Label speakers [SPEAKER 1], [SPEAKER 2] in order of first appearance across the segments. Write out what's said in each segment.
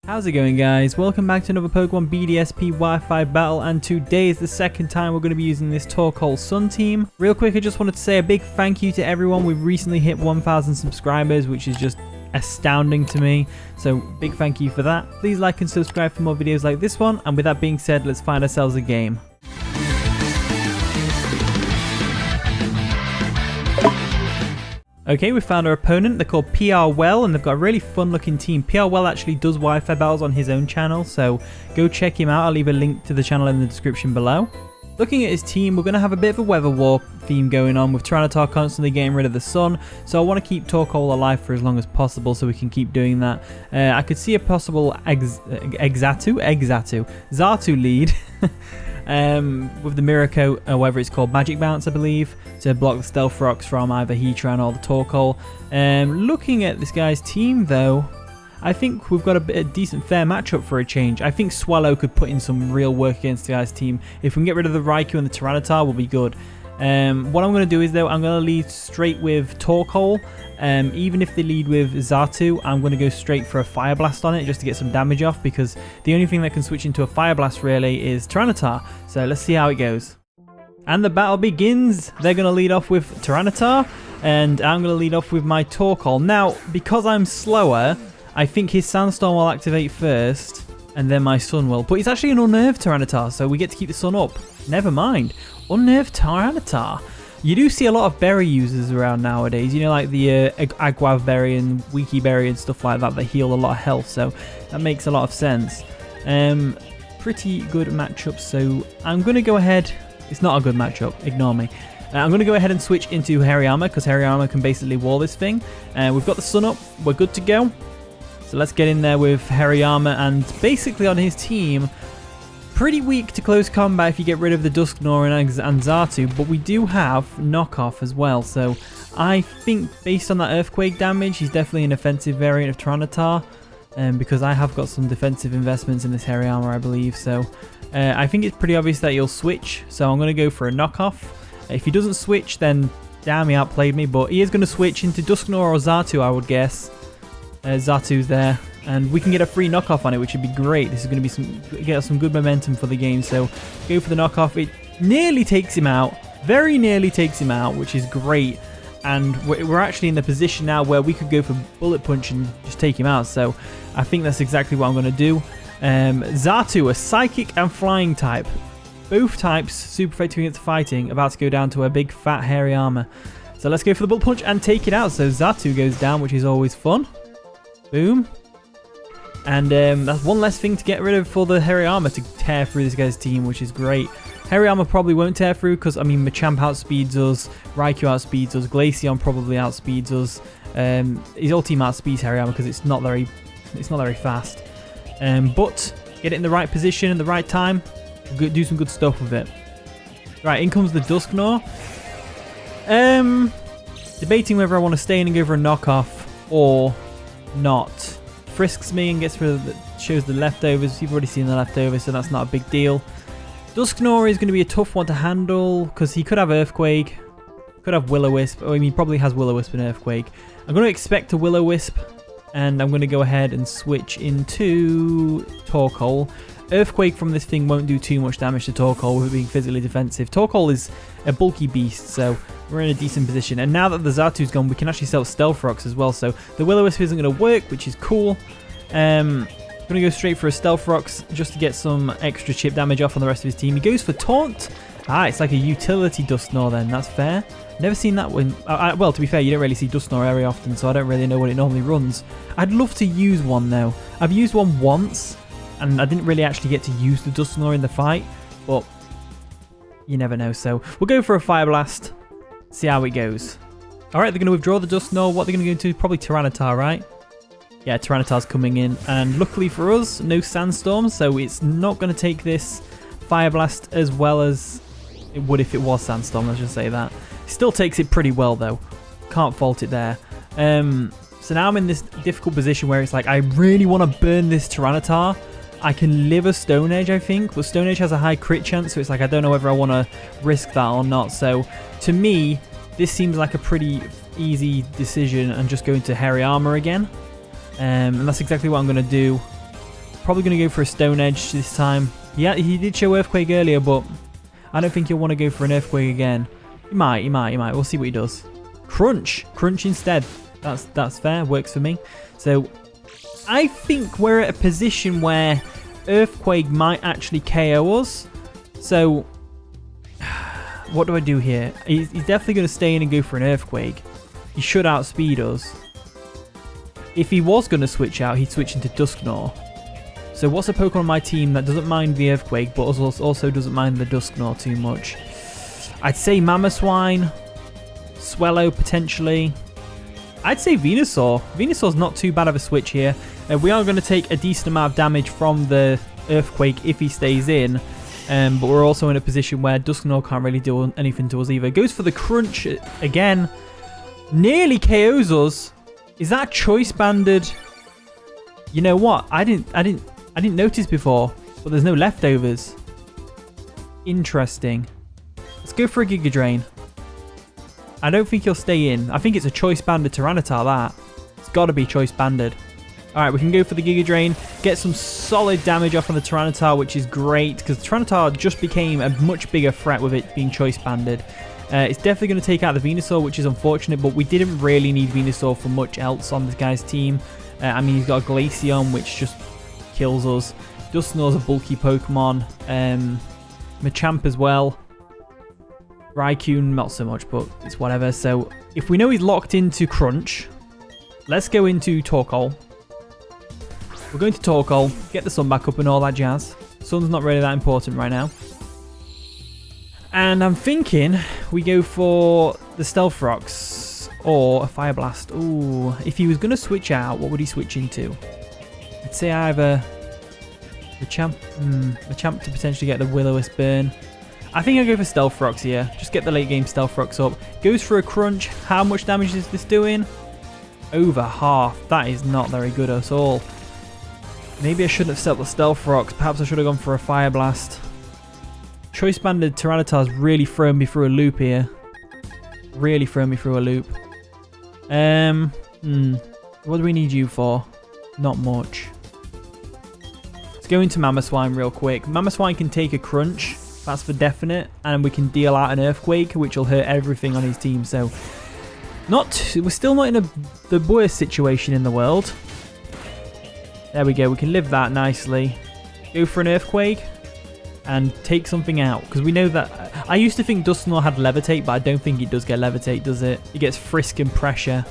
[SPEAKER 1] How's it going, guys? Welcome back to another Pokemon BDSP Wi-Fi battle, and today is the second time we're going to be using this Torkoal Sun team. Real quick, I just wanted to say a big thank you to everyone. We've recently hit 1,000 subscribers, which is just astounding to me, so big thank you for that. Please like and subscribe for more videos like this one, and with that being said, let's find ourselves a game. Okay, we found our opponent. They're called PR Well, and they've got a really fun looking team. PR Well actually does Wi-Fi battles on his own channel, so go check him out. I'll leave a link to the channel in the description below. Looking at his team, we're going to have a bit of a weather war theme going on with Tyranitar constantly getting rid of the sun, so I want to keep Torkoal alive for as long as possible so we can keep doing that. I could see a possible Xatu lead with the Mirror Coat, or whatever it's called, Magic Bounce I believe, to block the Stealth Rocks from either Heatran or the Torkoal. Looking at this guy's team though, I think we've got a decent fair matchup for a change. I think Swellow could put in some real work against the guy's team. If we can get rid of the Raikou and the Tyranitar, we'll be good. What I'm going to do is though, I'm going to lead straight with Torkoal. Even if they lead with Xatu, I'm going to go straight for a Fire Blast on it just to get some damage off, because the only thing that can switch into a Fire Blast really is Tyranitar. So let's see how it goes. And the battle begins. They're going to lead off with Tyranitar, and I'm going to lead off with my Torkoal. Now, because I'm slower, I think his Sandstorm will activate first, and then my Sun will. But it's actually an Unnerved Tyranitar, so we get to keep the Sun up. Never mind. Unnerved Tyranitar. You do see a lot of berry users around nowadays, you know, like the Agwav berry and Wiki berry and stuff like that that heal a lot of health, so that makes a lot of sense. Pretty good matchup, so I'm going to go ahead. It's not a good matchup, ignore me. I'm going to go ahead and switch into Hariyama, because Hariyama can basically wall this thing. We've got the Sun up, we're good to go. So let's get in there with Hariyama, and basically on his team, pretty weak to close combat if you get rid of the Dusknor and Xatu, but we do have knockoff as well, so I think based on that earthquake damage, he's definitely an offensive variant of Tyranitar, because I have got some defensive investments in this Hariyama, I believe, so I think it's pretty obvious that he'll switch, so I'm going to go for a knockoff. If he doesn't switch, then damn, he outplayed me, but he is going to switch into Dusknor or Xatu, I would guess. Xatu's there, and we can get a free knockoff on it, which would be great. This is going to be get us some good momentum for the game, so go for the knockoff. It nearly takes him out, very nearly takes him out, which is great, and we're actually in the position now where we could go for Bullet Punch and just take him out, so I think that's exactly what I'm going to do. Xatu, a Psychic and Flying type, both types super effective against fighting, about to go down to a big fat Hariyama. So let's go for the Bullet Punch and take it out. So Xatu goes down, which is always fun. Boom. And that's one less thing to get rid of for the Hariyama to tear through this guy's team, which is great. Hariyama probably won't tear through because, I mean, Machamp outspeeds us, Raikou outspeeds us, Glaceon probably outspeeds us. His whole team outspeeds Hariyama because it's not very fast. But get it in the right position at the right time, do some good stuff with it. Right, in comes the Dusknor. Debating whether I want to stay in and go for a knockoff or not. Frisks me and gets rid of shows the leftovers. You've already seen the leftovers, so that's not a big deal. Dusknor is going to be a tough one to handle because he could have Earthquake, could have Will-O-Wisp. I mean, he probably has Will-O-Wisp and Earthquake. I'm going to expect a Will-O-Wisp, and I'm going to go ahead and switch into Torkoal. Earthquake from this thing won't do too much damage to Torkoal with it being physically defensive. Torkoal is a bulky beast, so we're in a decent position. And now that the Xatu's gone, we can actually sell Stealth Rocks as well. So the Will-O-Wisp isn't going to work, which is cool. I'm going to go straight for a Stealth Rocks just to get some extra chip damage off on the rest of his team. He goes for Taunt. It's like a utility Dusknor then. That's fair. Never seen that one. Well, to be fair, you don't really see Dusknor very often, so I don't really know what it normally runs. I'd love to use one though. I've used one once, and I didn't really actually get to use the Dusknor in the fight, but you never know. So we'll go for a Fire Blast, see how it goes. Alright, they're going to withdraw the Dusknor. What they're going to go into? Probably Tyranitar, right? Yeah, Tyranitar's coming in, and luckily for us, no Sandstorm, so it's not going to take this Fire Blast as well as it would if it was Sandstorm, let's just say that. Still takes it pretty well though, can't fault it there. So now I'm in this difficult position where it's like I really want to burn this Tyranitar. I can live a Stone Edge, I think, but Stone Edge has a high crit chance, so it's like I don't know whether I want to risk that or not. So to me, this seems like a pretty easy decision and just going to Hariyama again. And that's exactly what I'm going to do. Probably going to go for a Stone Edge this time. Yeah, he did show Earthquake earlier, but I don't think he'll want to go for an Earthquake again. He might. We'll see what he does. Crunch instead. That's fair. Works for me. So I think we're at a position where Earthquake might actually KO us. So what do I do here? He's definitely going to stay in and go for an Earthquake. He should outspeed us. If he was going to switch out, he'd switch into Dusknor. So what's a Pokemon on my team that doesn't mind the Earthquake, but also doesn't mind the Dusknor too much? I'd say Mamoswine, Swellow potentially. I'd say Venusaur. Venusaur's not too bad of a switch here. We are going to take a decent amount of damage from the Earthquake if he stays in. But we're also in a position where Dusknor can't really do anything to us either. Goes for the Crunch again. Nearly KOs us. Is that choice banded? You know what? I didn't notice before, but there's no leftovers. Interesting. Let's go for a Giga Drain. I don't think he'll stay in. I think it's a choice banded Tyranitar, that. It's got to be choice banded. Alright, we can go for the Giga Drain. Get some solid damage off on the Tyranitar, which is great, because the Tyranitar just became a much bigger threat with it being choice banded. It's definitely going to take out the Venusaur, which is unfortunate, but we didn't really need Venusaur for much else on this guy's team. I mean, he's got a Glaceon, which just kills us. Dusknor's a bulky Pokemon. Machamp as well. Raikou, not so much, but it's whatever. So, if we know he's locked into Crunch, let's go into Torkoal. We're going to Torkoal, get the sun back up and all that jazz. Sun's not really that important right now. And I'm thinking we go for the Stealth Rocks or a Fire Blast. Ooh, if he was going to switch out, what would he switch into? I'd say either Machamp to potentially get the Will-O-Wisp burn. I think I'll go for Stealth Rocks here. Just get the late game Stealth Rocks up. Goes for a Crunch. How much damage is this doing? Over half. That is not very good at all. Maybe I shouldn't have set the Stealth Rocks. Perhaps I should have gone for a Fire Blast. Choice banded Tyranitar's really thrown me through a loop here. Really thrown me through a loop. What do we need you for? Not much. Let's go into Mamoswine real quick. Mamoswine can take a Crunch. That's for definite. And we can deal out an Earthquake, which will hurt everything on his team. So, we're still not in the worst situation in the world. There we go. We can live that nicely. Go for an Earthquake. And take something out, because we know that I used to think Dusknor had Levitate, but I don't think it does get Levitate, does it? It gets Frisk and Pressure.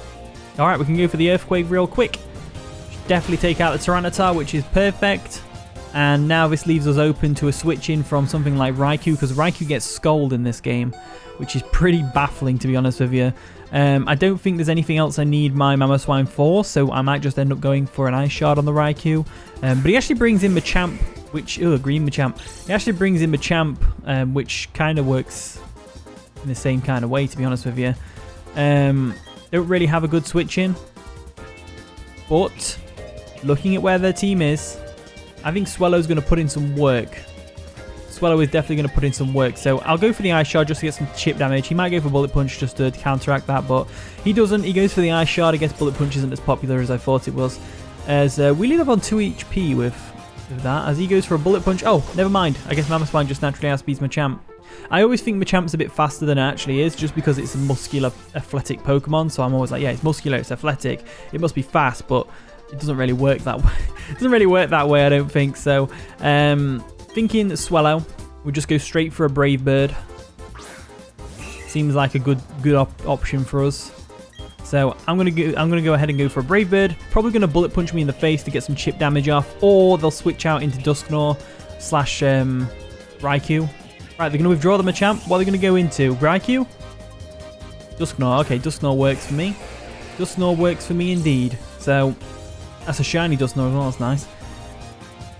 [SPEAKER 1] Alright, we can go for the Earthquake real quick. Should definitely take out the Tyranitar, which is perfect. And now this leaves us open to a switch in from something like Raikou, because Raikou gets Scold in this game, which is pretty baffling, to be honest with you. I don't think there's anything else I need my Mamoswine for, so I might just end up going for an Ice Shard on the Raikou. But he actually brings in Machamp, which... Oh, green Machamp. He actually brings in Machamp, which kind of works in the same kind of way, to be honest with you. Don't really have a good switch in. But, looking at where their team is, I think Swellow's going to put in some work. Swellow is definitely going to put in some work. So I'll go for the Ice Shard just to get some chip damage. He might go for Bullet Punch just to counteract that, but he doesn't. He goes for the Ice Shard. I guess Bullet Punch isn't as popular as I thought it was. As we lead up on 2 HP with that. As he goes for a Bullet Punch. Oh, never mind. I guess Mamoswine just naturally outspeeds Machamp. I always think Machamp's a bit faster than it actually is, just because it's a muscular, athletic Pokemon. So I'm always like, yeah, it's muscular, it's athletic. It must be fast, but it doesn't really work that way. It doesn't really work that way, I don't think. So, thinking Swellow. We'll just go straight for a Brave Bird. Seems like a good option for us. So I'm gonna go ahead and go for a Brave Bird. Probably gonna Bullet Punch me in the face to get some chip damage off, or they'll switch out into Dusknor / Raikou. Right, they're gonna withdraw the Machamp. What are they gonna go into? Raikou? Dusknor. Okay, Dusknor works for me. Dusknor works for me indeed. So that's a shiny Dusknor as well. That's nice.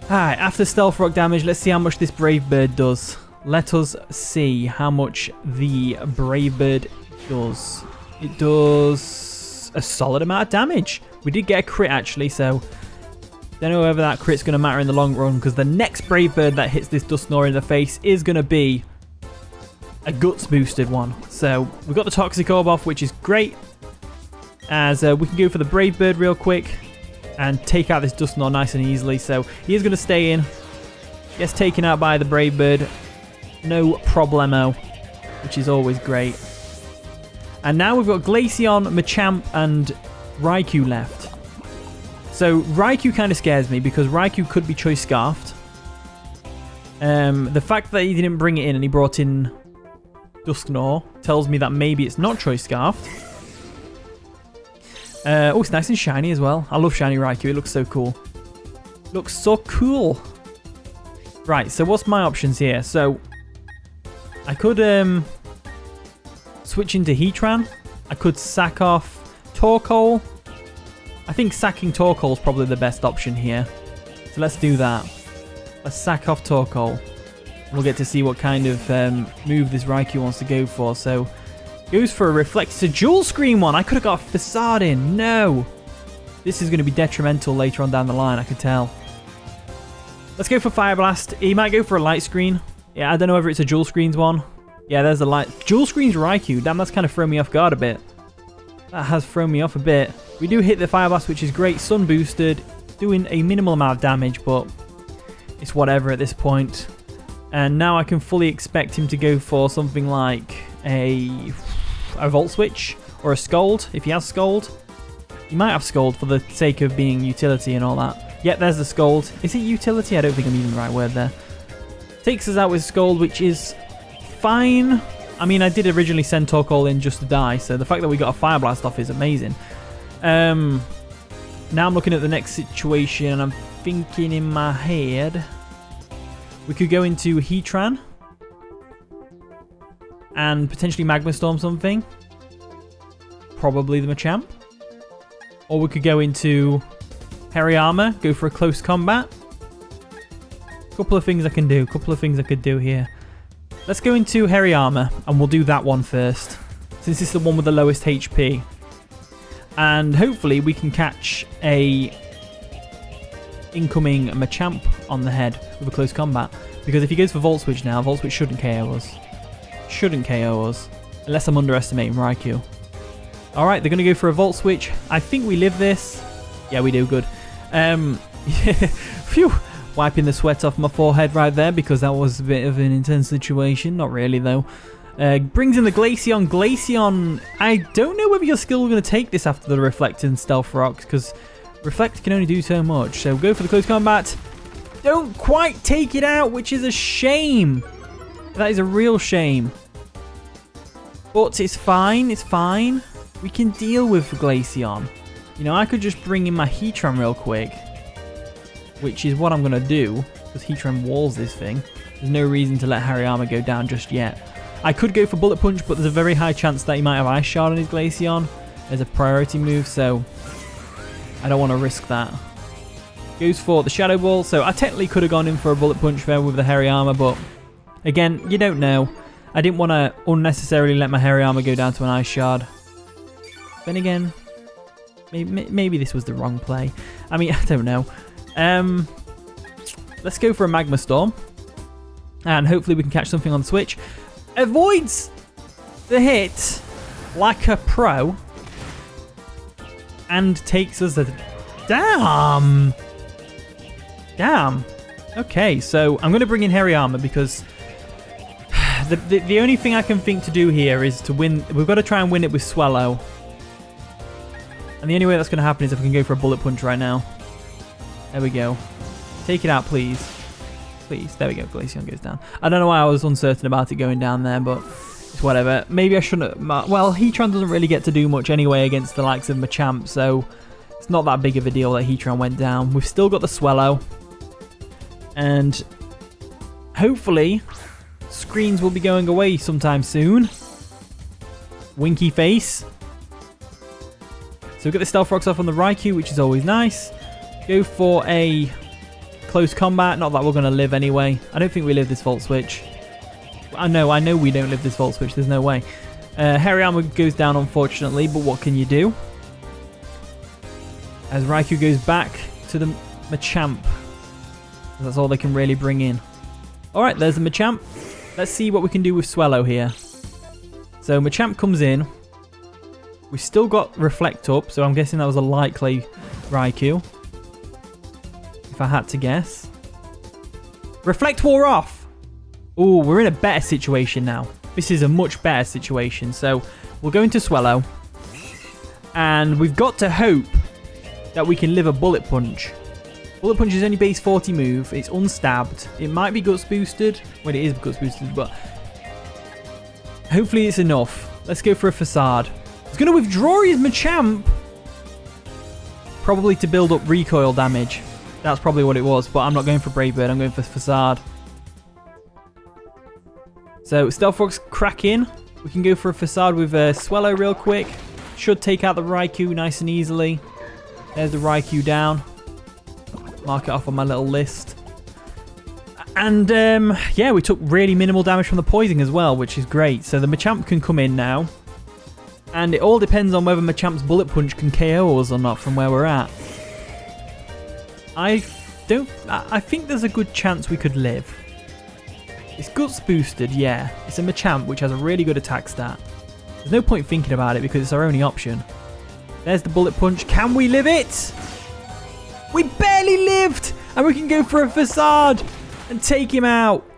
[SPEAKER 1] Alright, after Stealth Rock damage, let's see how much this Brave Bird does. Let us see how much the Brave Bird does. It does a solid amount of damage. We did get a crit actually, so don't know whether that crit's going to matter in the long run, because the next Brave Bird that hits this Dusknor in the face is going to be a Guts boosted one. So we've got the Toxic Orb off, which is great. As we can go for the Brave Bird real quick. and take out this Dusknor nice and easily. So he is going to stay in. Gets taken out by the Brave Bird. No problemo, which is always great. And now we've got Glaceon, Machamp, and Raikou left. So Raikou kind of scares me because Raikou could be Choice Scarfed. The fact that he didn't bring it in and he brought in Dusknor tells me that maybe it's not Choice Scarfed. Oh, it's nice and shiny as well. I love shiny Raikou. It looks so cool. Looks so cool. Right, so what's my options here? So I could switch into Heatran. I could sack off Torkoal. I think sacking Torkoal is probably the best option here. So let's do that. Let's sack off Torkoal. We'll get to see what kind of move this Raikou wants to go for. So goes for a Reflect. It's a dual screen one. I could have got a Facade in. No. This is going to be detrimental later on down the line, I could tell. Let's go for Fire Blast. He might go for a Light Screen. Yeah, I don't know whether it's a dual screens one. Yeah, there's a light. Dual screens Raikou. Damn, that's kind of thrown me off guard a bit. That has thrown me off a bit. We do hit the Fire Blast, which is great. Sun boosted. Doing a minimal amount of damage, but it's whatever at this point. And now I can fully expect him to go for something like a Volt Switch or a Scold, if he has Scold. He might have Scold for the sake of being utility and all that. Yep, there's the Scold. Is it utility? I don't think I'm using the right word there. Takes us out with Scold, which is fine. I mean, I did originally send Torkoal in just to die, so the fact that we got a Fire Blast off is amazing. Now I'm looking at the next situation, and I'm thinking in my head we could go into Heatran and potentially Magma Storm something. Probably the Machamp. Or we could go into Hariyama, go for a close combat. Couple of things I can do. Couple of things I could do here. Let's go into Hariyama, and we'll do that one first, since it's the one with the lowest HP. And hopefully we can catch a incoming Machamp on the head with a close combat. Because if he goes for Volt Switch now, Volt Switch shouldn't KO us. Shouldn't KO us. Unless I'm underestimating Raikou. Alright, they're going to go for a Volt Switch. I think we live this. Yeah, we do. Good. Phew. Wiping the sweat off my forehead right there because that was a bit of an intense situation. Not really, though. Brings in the Glaceon. Glaceon, I don't know whether you're still going to take this after the Reflect and Stealth Rocks, because Reflect can only do so much. So go for the close combat. Don't quite take it out, which is a shame. That is a real shame. But it's fine. It's fine. We can deal with Glaceon. You know, I could just bring in my Heatran real quick, which is what I'm going to do, because Heatran walls this thing. There's no reason to let Hariyama go down just yet. I could go for Bullet Punch, but there's a very high chance that he might have Ice Shard on his Glaceon as a priority move, so I don't want to risk that. Goes for the Shadow Ball, so I technically could have gone in for a Bullet Punch there with the Hariyama, but again, you don't know. I didn't want to unnecessarily let my Hariyama go down to an Ice Shard. Then again, maybe this was the wrong play. I mean, I don't know. Let's go for a Magma Storm, and hopefully we can catch something on the switch. Avoids the hit like a pro and takes us a damn. Okay, so I'm going to bring in Hariyama because the only thing I can think to do here is to win. We've got to try and win it with Swellow, and the only way that's going to happen is if we can go for a Bullet Punch right now. There we go. Take it out, please. Please. There we go. Glaceon goes down. I don't know why I was uncertain about it going down there, but it's whatever. Maybe I shouldn't have... Well, Heatran doesn't really get to do much anyway against the likes of Machamp, so it's not that big of a deal that Heatran went down. We've still got the Swellow. And hopefully, screens will be going away sometime soon. Winky face. So we've got the Stealth Rocks off on the Raikou, which is always nice. Go for a close combat. Not that we're going to live anyway. I don't think we live this Volt Switch. I know we don't live this Volt Switch. There's no way. Hariyama goes down, unfortunately, but what can you do? As Raikou goes back to the Machamp. That's all they can really bring in. Alright, there's the Machamp. Let's see what we can do with Swellow here. So Machamp comes in. We've still got Reflect up, so I'm guessing that was a likely Raikou. if I had to guess. Reflect wore off. Oh, we're in a better situation now. This is a much better situation. So we'll go into Swellow. And we've got to hope that we can live a Bullet Punch. Bullet Punch is only base 40 move. It's unstabbed. It might be Guts boosted. Well, it is Guts boosted, but hopefully it's enough. Let's go for a Facade. He's going to withdraw his Machamp. Probably to build up recoil damage. That's probably what it was, but I'm not going for Brave Bird. I'm going for Facade. So, Stealth Rock's cracking. We can go for a Facade with a Swellow real quick. Should take out the Raikou nice and easily. There's the Raikou down. Mark it off on my little list. And, yeah, we took really minimal damage from the poison as well, which is great. So the Machamp can come in now. And it all depends on whether Machamp's Bullet Punch can KO us or not from where we're at. I think there's a good chance we could live. It's Guts boosted, yeah. It's a Machamp, which has a really good attack stat. There's no point thinking about it because it's our only option. There's the Bullet Punch. Can we live it? We barely lived! And we can go for a Facade and take him out.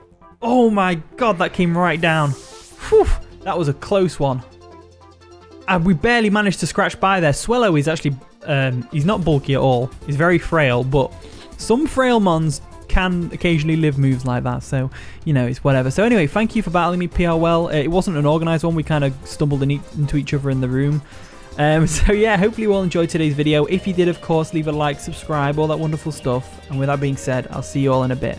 [SPEAKER 1] Oh my god, that came right down. Whew, that was a close one. And we barely managed to scratch by there. Swellow is actually, he's not bulky at all. He's very frail, but some frail mons can occasionally live moves like that. So, you know, it's whatever. So anyway, thank you for battling me, PR Well. It wasn't an organised one. We kind of stumbled into each other in the room. So yeah, hopefully you all enjoyed today's video. If you did, of course, leave a like, subscribe, all that wonderful stuff. And with that being said, I'll see you all in a bit.